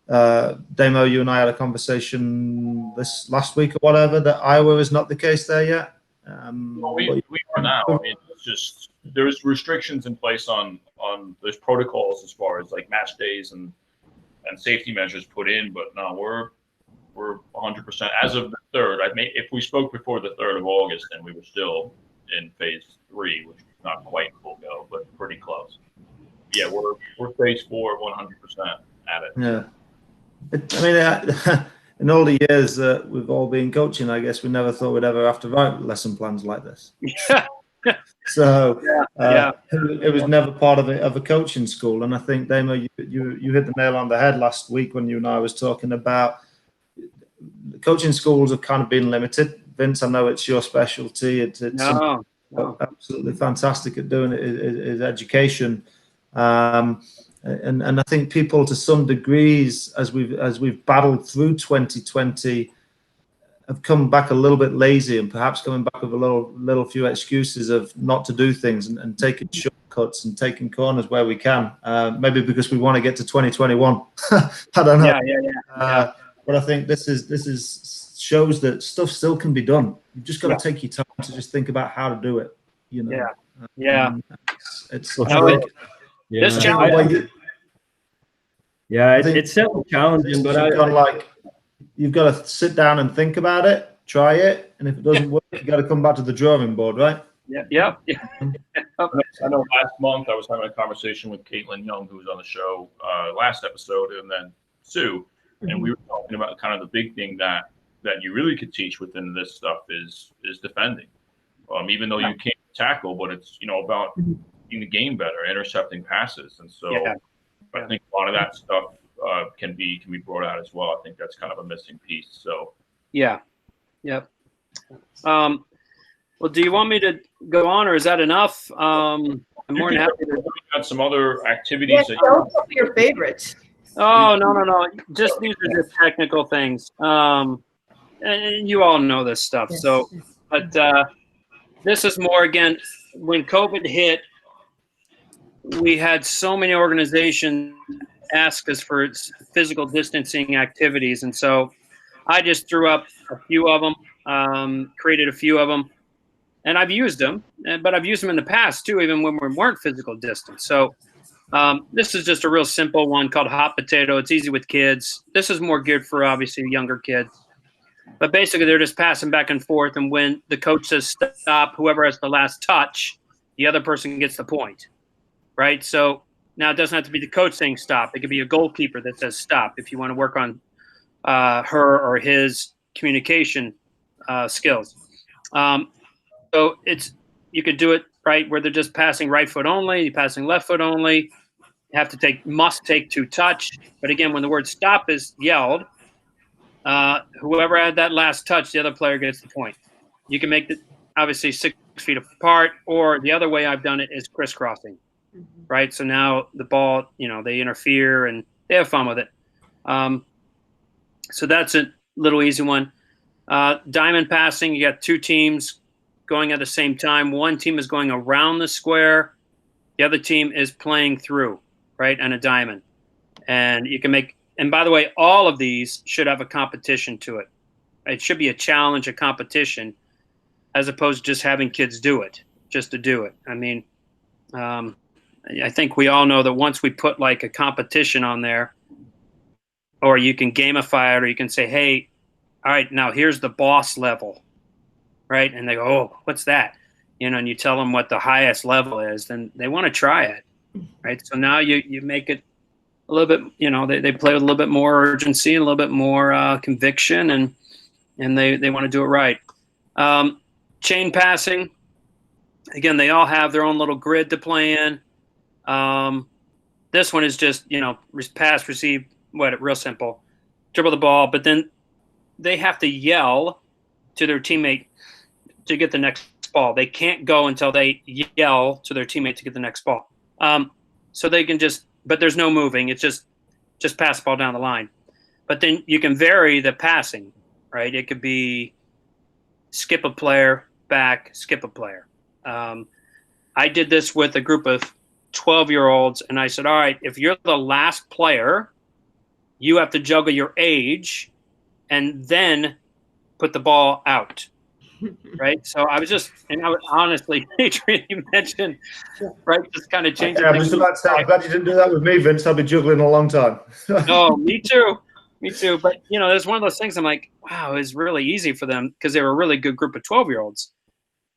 Damo, you and I had a conversation this last week or whatever that Iowa is not the case there yet. Well, we are now. I mean, it's just there's restrictions in place on there's protocols as far as like match days and safety measures put in, but no, we're 100% as of the 3rd. If we spoke before the 3rd of August, then we were still in phase 3, which is not quite full go, but pretty close. Yeah, we're phase 4, 100% at it. Yeah. In all the years that we've all been coaching, I guess we never thought we'd ever have to write lesson plans like this. So it was never part of a coaching school. And I think, Damo, you hit the nail on the head last week when you and I was talking about coaching schools have kind of been limited. Vince, I know it's your specialty. It's absolutely fantastic at doing it is education. And I think people, to some degrees, as we've battled through 2020, have come back a little bit lazy and perhaps coming back with a little few excuses of not to do things and taking shortcuts and taking corners where we can. Maybe because we want to get to 2021. I don't know. Yeah. But I think this shows that stuff still can be done. You've just got to take your time to just think about how to do it. You know. It's this challenge. It's certainly challenging, but you've got to sit down and think about it, try it, and if it doesn't work, you got to come back to the drawing board, right? Yeah. I know last month I was having a conversation with Caitlin Young, who was on the show last episode, and then Sue, and we were talking about kind of the big thing that you really could teach within this stuff is defending. Even though you can't tackle, but it's about making the game better, intercepting passes, and so I think a lot of that stuff can be brought out as well. I think that's kind of a missing piece. So well, do you want me to go on, or is that enough? I'm more than happy to. Got some other activities. Yeah, tell us your favorites. Oh no! Just these are just technical things. And you all know this stuff. Yes. So, but this is more, again, when COVID hit, we had so many organizations ask us for physical distancing activities. And so I just threw up a few of them, created a few of them, and I've used them, but I've used them in the past too, even when we weren't physical distance. So this is just a real simple one called Hot Potato. It's easy with kids. This is more geared for obviously younger kids. But basically, they're just passing back and forth, and when the coach says stop, whoever has the last touch, the other person gets the point, right? So now it doesn't have to be the coach saying stop. It could be a goalkeeper that says stop if you want to work on her or his communication skills. So you could do it right where they're just passing right foot only, passing left foot only. You must take to touch. But again, when the word stop is yelled, whoever had that last touch, the other player gets the point. You can make it obviously 6 feet apart, or the other way I've done it is crisscrossing, right? So now the ball, they interfere and they have fun with it. So that's a little easy one. Diamond passing, you got two teams going at the same time. One team is going around the square. The other team is playing through, right, on a diamond. And you can make. And by the way, all of these should have a competition to it. It should be a challenge, a competition, as opposed to just having kids do it, just to do it. I mean, I think we all know that once we put like a competition on there, or you can gamify it, or you can say, hey, all right, now here's the boss level, right? And they go, oh, what's that? And you tell them what the highest level is, then they want to try it, right? So now you make it a little bit, they play with a little bit more urgency, a little bit more conviction, and they want to do it right. Chain passing, again, they all have their own little grid to play in. This one is just, pass, receive, real simple. Dribble the ball, but then they have to yell to their teammate to get the next ball. They can't go until they yell to their teammate to get the next ball. So they can but there's no moving. It's just pass the ball down the line. But then you can vary the passing, right? It could be skip a player, back, skip a player. I did this with a group of 12-year-olds, and I said, all right, if you're the last player, you have to juggle your age and then put the ball out. Right. So I was honestly, Adrian, you mentioned, right, just kind of changing. I'm just about to say, I'm glad you didn't do that with me, Vince. I've been juggling a long time. Oh, me too. But, there's one of those things I'm like, wow, it's really easy for them because they were a really good group of 12-year-olds.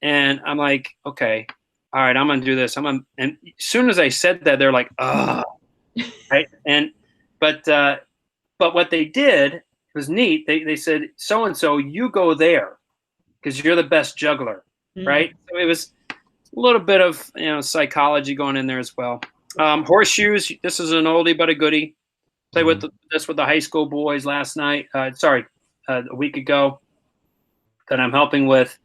And I'm like, okay, all right, I'm going to do this. And as soon as I said that, they're like, oh, right. But what they did was neat. They said, so-and-so, you go there because you're the best juggler. Right. So it was a little bit of, psychology going in there as well. Horseshoes. This is an oldie, but a goodie. Played with this with the high school boys last night. A week ago that I'm helping with.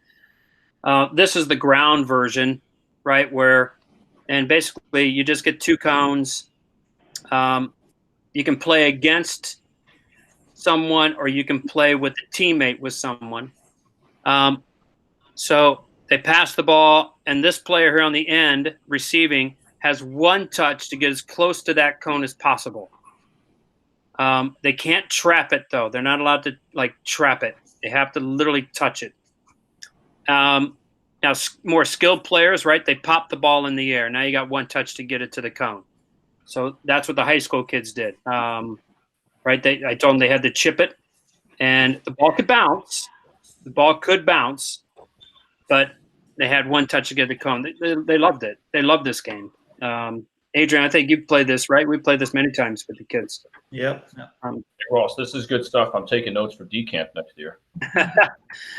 This is the ground version, right? And basically you just get 2 cones. You can play against someone or you can play with a teammate with someone. So they pass the ball, and this player here on the end receiving has 1 touch to get as close to that cone as possible. They can't trap it, though. They're not allowed to, trap it. They have to literally touch it. Now, more skilled players, right, they pop the ball in the air. Now you got 1 touch to get it to the cone. So that's what the high school kids did. Right? I told them they had to chip it, and the ball could bounce. The ball could bounce, but they had 1 touch to get the cone. They loved it. They loved this game. Adrian, I think you've played this, right? We played this many times with the kids. Yep. Ross, this is good stuff. I'm taking notes for decamp next year.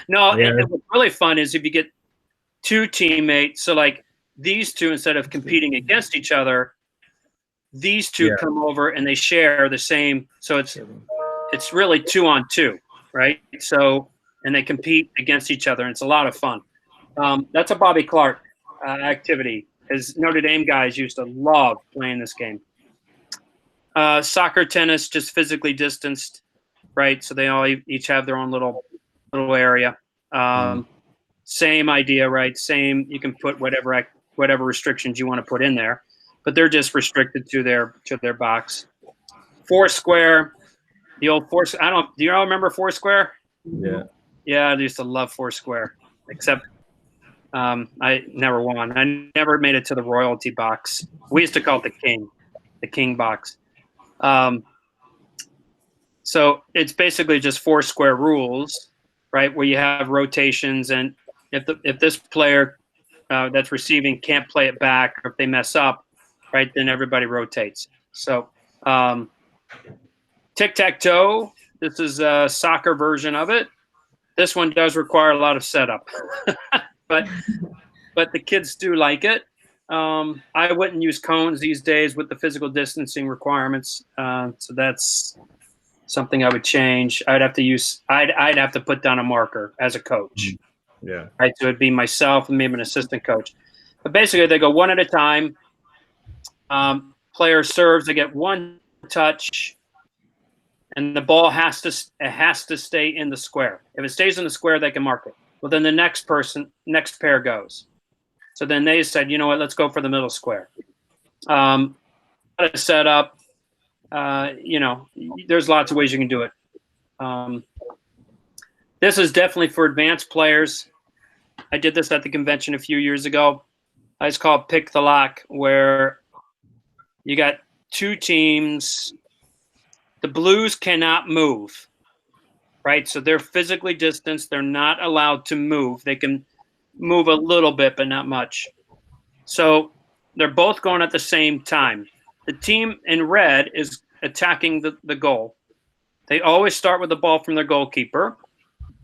No, and what's really fun is if you get 2 teammates. So these 2, instead of competing against each other, these 2 come over and they share the same. So it's really 2-on-2, right? So, and they compete against each other, and it's a lot of fun. That's a Bobby Clark activity. His Notre Dame guys used to love playing this game. Soccer, tennis, just physically distanced, right? So they all each have their own little area. Same idea, right? Same. You can put whatever restrictions you want to put in there, but they're just restricted to their box. Foursquare, the old Foursquare. Do you all remember Foursquare? Yeah. Yeah, I used to love Foursquare, except I never won. I never made it to the royalty box. We used to call it the king box. So it's basically just Foursquare rules, right? Where you have rotations, and if this player that's receiving can't play it back, or if they mess up, right, then everybody rotates. So Tic Tac Toe. This is a soccer version of it. This one does require a lot of setup. But the kids do like it. I wouldn't use cones these days with the physical distancing requirements. So that's something I would change. I'd have to put down a marker as a coach. Yeah. Right. So it'd be myself and maybe an assistant coach. But basically they go 1 at a time. Player serves, they get 1 touch, and the ball has to stay in the square. If it stays in the square, they can mark it. Well, then the next pair goes. So then they said, you know what, let's go for the middle square. Set up, there's lots of ways you can do it. This is definitely for advanced players. I did this at the convention a few years ago. It's called Pick the Lock, where you got 2 teams. The Blues cannot move. Right, so they're physically distanced. They're not allowed to move. They can move a little bit, but not much. So they're both going at the same time. The team in red is attacking the goal. They always start with the ball from their goalkeeper,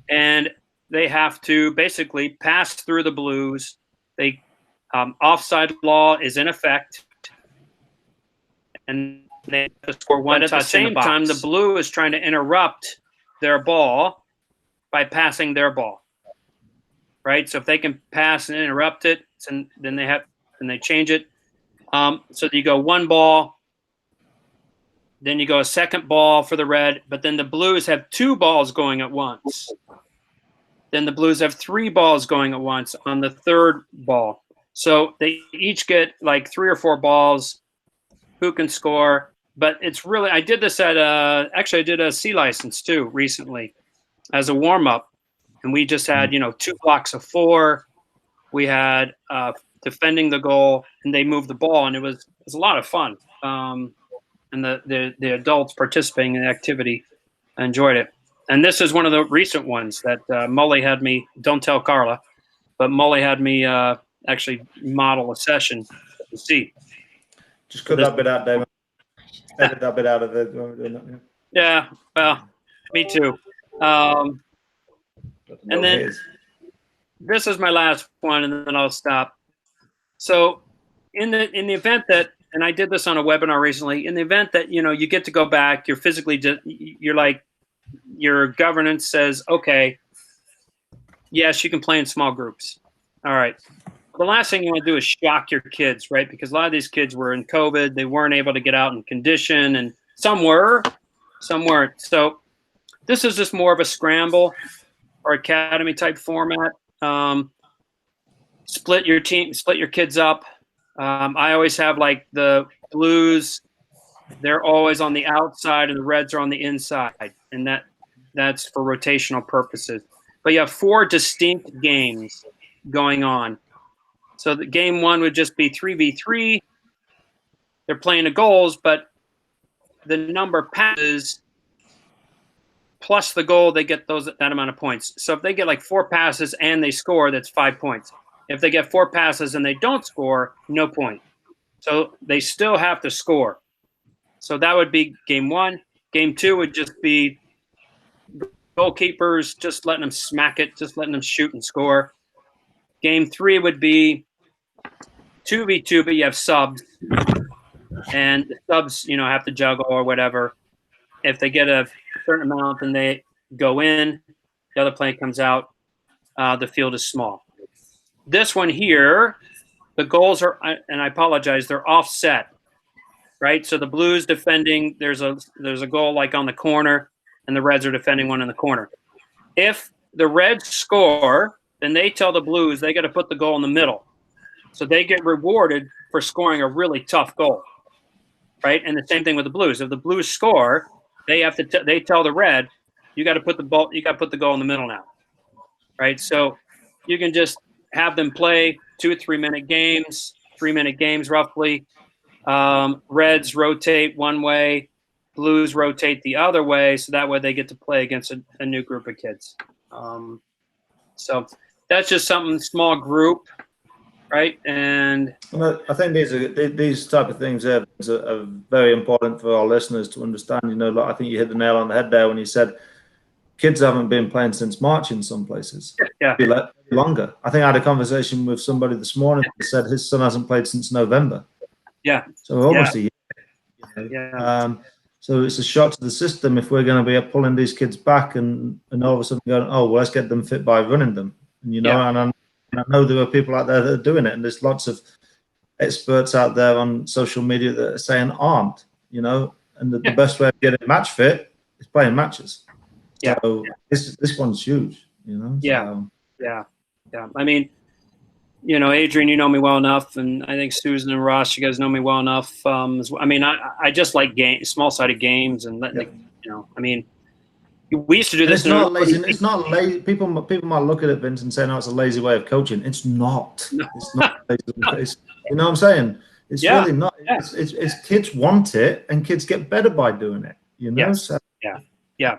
and they have to basically pass through the Blues. They offside law is in effect, and they score 1 touch. At the same time, the Blue is trying to interrupt their ball by passing their ball, right? So if they can pass and interrupt it, then they change it. So you go 1 ball, then you go a second ball for the red, but then the Blues have 2 balls going at once. Then the Blues have 3 balls going at once on the 3rd ball. So they each get 3 or 4 balls. Who can score? But it's really, I did this I did a C license too recently as a warm up, and we just had 2 blocks of 4. We had defending the goal, and they moved the ball, and it was a lot of fun. And the adults participating in the activity enjoyed it. And this is one of the recent ones that Mully had me. Don't tell Carla, but Mully had me actually model a session to see. Just cut that bit out, David. Edit that bit out of it. Yeah, well, me too. And then this is my last one, and then I'll stop. So in the event that, and I did this on a webinar recently, in the event that, you know, you get to go back, you're physically, you're like, your governance says, okay, yes, you can play in small groups. All right. The last thing you want to do is shock your kids, right? Because a lot of these kids were in COVID. They weren't able to get out and condition, and some were, some weren't. So this is just more of a scramble or academy type format. Split your team, split your kids up. I always have like the Blues, they're always on the outside and the Reds are on the inside. And that's for rotational purposes. But you have 4 distinct games going on. So the game 1 would just be 3v3. They're playing the goals, but the number of passes plus the goal, they get that amount of points. So if they get like 4 passes and they score, that's 5 points. If they get 4 passes and they don't score, no point. So they still have to score. So that would be game 1. Game 2 would just be goalkeepers, just letting them smack it, just letting them shoot and score. Game 3 would be 2v2, but you have subs. And the subs, you know, have to juggle or whatever. If they get a certain amount, then they go in. The other player comes out. The field is small. This one here, the goals are, and I apologize, they're offset, right? So the Blues defending, there's a goal like on the corner, and the Reds are defending one in the corner. If the Reds score, then they tell the Blues they got to put the goal in the middle. So they get rewarded for scoring a really tough goal, right? And the same thing with the Blues. If the Blues score, they have to they tell the Red, you got to put the goal in the middle now, right? So you can just have them play 2 3-minute games, 3-minute games roughly. Reds rotate one way, Blues rotate the other way, so that way they get to play against a new group of kids. So that's just something, small group, right? And I think these type of things are very important for our listeners to understand. You know, like I think you hit the nail on the head there when you said kids haven't been playing since March in some places. Yeah. Longer. I think I had a conversation with somebody this morning that said his son hasn't played since November. Yeah. So almost a year. You know? Yeah. So it's a shock to the system if we're going to be pulling these kids back and all of a sudden going, oh, well, let's get them fit by running them. And, you know, Yeah. and I know there are people out there that are doing it, and there's lots of experts out there on social media that are saying aren't, you know, and the best way of getting match fit is playing matches. Yeah. So this one's huge, you know. Yeah. So. Yeah. I mean, you know, Adrian, you know me well enough, and I think Susan and Ross, you guys know me well enough. I mean, I just like small-sided games, and you know, I mean, we used to do this. It's not lazy. It's not lazy. People might look at it, Vince, and say, "No, it's a lazy way of coaching." It's not. No. It's not lazy. You know what I'm saying? It's really not. Yeah. It's kids want it, and kids get better by doing it. You know. Yes. So. Yeah.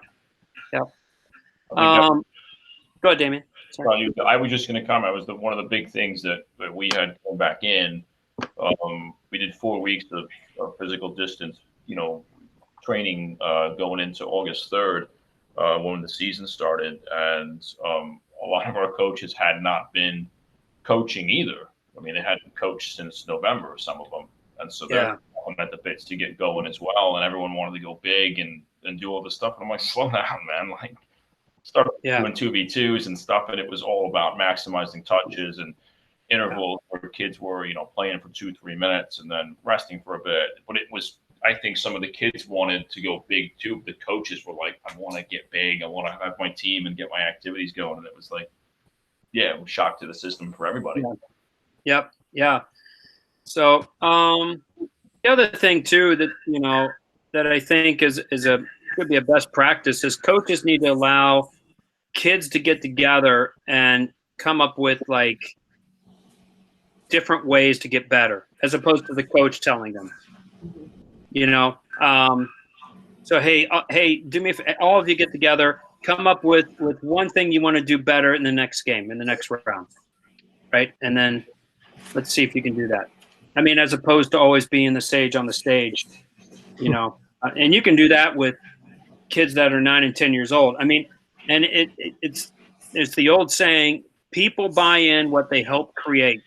Go ahead, Damien. Sorry. I was just going to comment. It was one of the big things that we had come back in. We did 4 weeks of physical distance, you know, training going into August 3rd when the season started, and a lot of our coaches had not been coaching either. I mean, they hadn't coached since November, some of them, and so they're at the bits to get going as well. And everyone wanted to go big and do all this stuff. And I'm like, slow down, man. Like, start doing 2v2s and stuff, and it was all about maximizing touches and intervals where kids were, you know, playing for 2-3 minutes and then resting for a bit. But it was, I think some of the kids wanted to go big too. The coaches were like, I want to get big. I want to have my team and get my activities going. And it was like, it was shock to the system for everybody. Yep. Yeah. So the other thing too that, you know, that I think could be a best practice is coaches need to allow kids to get together and come up with like different ways to get better, as opposed to the coach telling them, you know. So hey, do me all of you get together, come up with one thing you want to do better in the next game, in the next round, right? And then let's see if you can do that. I mean, as opposed to always being the sage on the stage, you know, and you can do that with kids that are 9 and 10 years old. I mean, and it's the old saying, people buy in what they help create,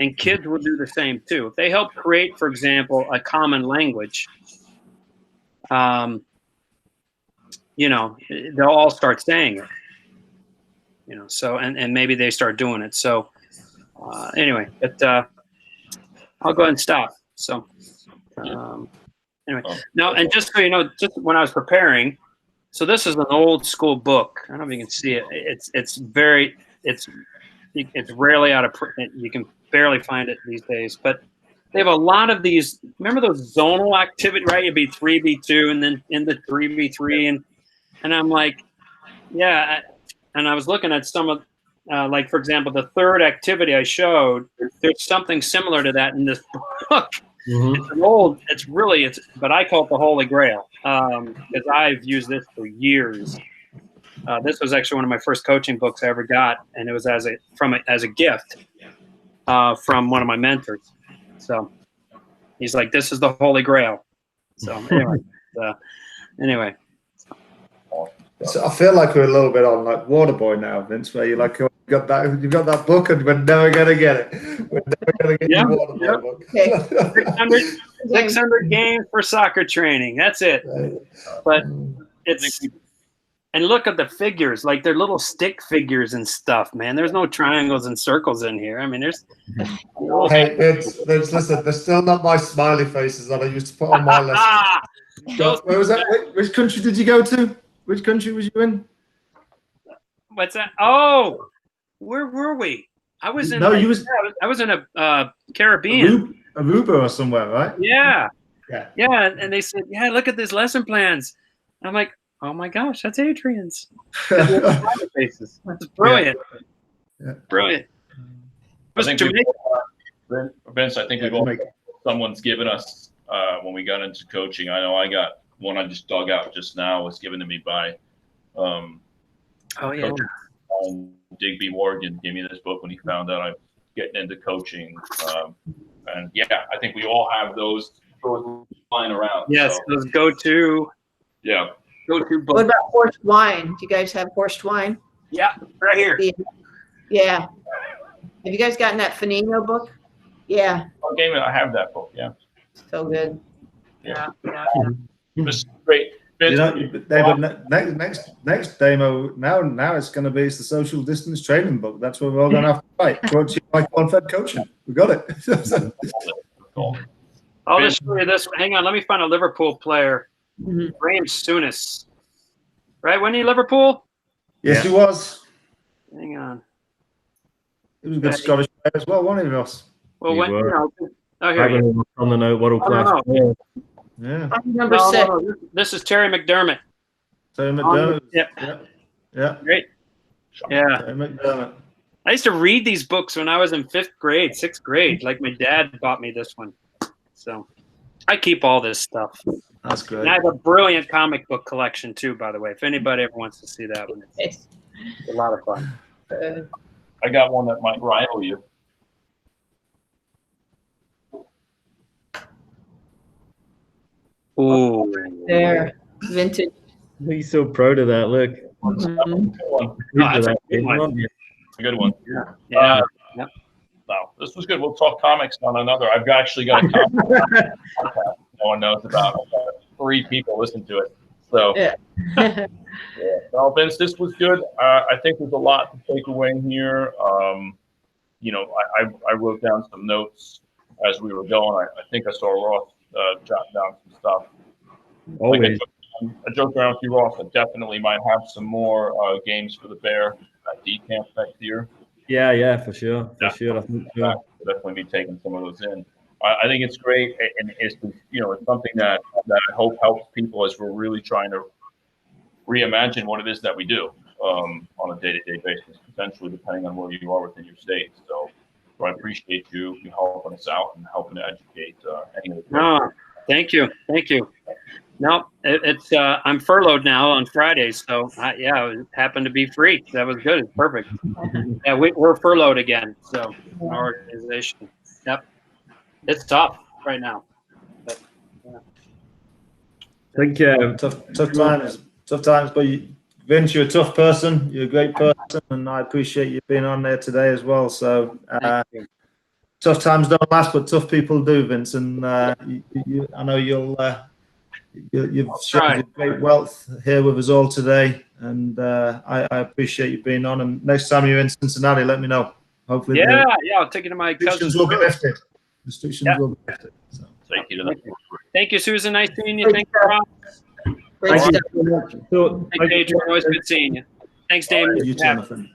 and kids will do the same too. If they help create, for example, a common language, you know, they'll all start saying it, you know, so, and maybe they start doing it. So anyway, but I'll go ahead and stop. So anyway, now, and just so you know, just when I was preparing, so this is an old school book. I don't know if you can see it. It's rarely out of print. You can barely find it these days, but they have a lot of these. Remember those zonal activity, right? It'd be 3v2 and then into 3v3, and I'm like, yeah. And I was looking at some of, like for example, the third activity I showed. There's something similar to that in this book. It's an old. But I call it the Holy Grail because I've used this for years. This was actually one of my first coaching books I ever got, and it was as a gift from one of my mentors. So he's like, "This is the Holy Grail." So anyway, So I feel like we're a little bit on like Waterboy now, Vince, where you're like, you've got that book, and we're never gonna get it. We're never gonna get your Waterboy book. 600 games for soccer training. That's it. But it's. And look at the figures, like they're little stick figures and stuff, man. There's no triangles and circles in here. I mean, there's. Hey, listen, they're still not my smiley faces that I used to put on my list. Where was that? Which country did you go to? Which country was you in? What's that? Oh, where were we? I was in. No, I was in a Caribbean. Aruba or somewhere, right? Yeah. And they said, "Yeah, look at these lesson plans." I'm like, oh my gosh, that's Adrian's. Faces. That's brilliant. Yeah. Brilliant. Vince, I think someone's given us when we got into coaching. I know I got one I just dug out just now, was given to me by Digby Morgan. Gave me this book when he found out I was getting into coaching. And yeah, I think we all have those lying around. Yes, so. Those go-to. Yeah. Go-to book. What about horse wine? Do you guys have horse wine? Yeah, right here. Yeah. Have you guys gotten that Fanino book? Yeah. Okay, I have that book. Yeah. So good. Yeah. This is great. You know, David, next demo now it's going to be the social distance training book. That's what we're all going to have to write. Brought to you by Corn-Fed Coaching. We got it. I'll just show you this. Hang on, let me find a Liverpool player. Graham Souness. Right? Wasn't he Liverpool? Yes, he was. Hang on. He was a good Scottish player as well, wasn't he, Ross? Well, when, oh, here he is. On the note, world class. Yeah. Number 6. No. This is Terry McDermott. Terry McDermott. Yeah. Great. Yeah. Terry McDermott. I used to read these books when I was in 5th grade, 6th grade. Like my dad bought me this one. So I keep all this stuff. That's good. And I have a brilliant comic book collection too, by the way. If anybody ever wants to see that one, it's a lot of fun. I got one that might rival you. Ooh. There. Vintage. He's so proud of that. Look. That's a good one. That's a good one. A good one. Yeah. No, this was good. We'll talk comics on another. I've actually got a comic no one knows about. 3 people listen to it. So, Well, Vince, this was good. I think there's a lot to take away here. You know, I wrote down some notes as we were going. I think I saw Ross jot down some stuff. Always. I joked around with you, Ross. I definitely might have some more games for the Bear at D camp next year. Yeah, for sure. I think so. We'll definitely be taking some of those in. I think it's great, and it's something that I hope helps people as we're really trying to reimagine what it is that we do on a day-to-day basis, potentially depending on where you are within your state. So I appreciate you helping us out and helping to educate any of the. No, thank you. No, it's I'm furloughed now on Fridays, so it happened to be free. That was good. It's perfect. Yeah, we're furloughed again. So organization. Yep. It's tough right now. But, yeah. I think tough times, but Vince, you're a tough person. You're a great person, and I appreciate you being on there today as well. So tough times don't last, but tough people do, Vince. And I know you've shared great wealth here with us all today, and I appreciate you being on. And next time you're in Cincinnati, let me know. Hopefully, I'll take it to my restrictions cousin. will be lifted. Restrictions will be lifted. So. Thank you. Thank you, Susan. Nice seeing you. Thanks, Rob. Great stuff. So, Thanks, Adrian. Always good seeing you. Thanks, Damien. You too, my friend.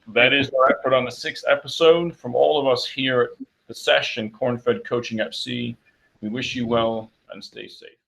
That is our effort on the 6th episode. From all of us here at the Sesh and Corn-Fed Coaching FC, we wish you well and stay safe.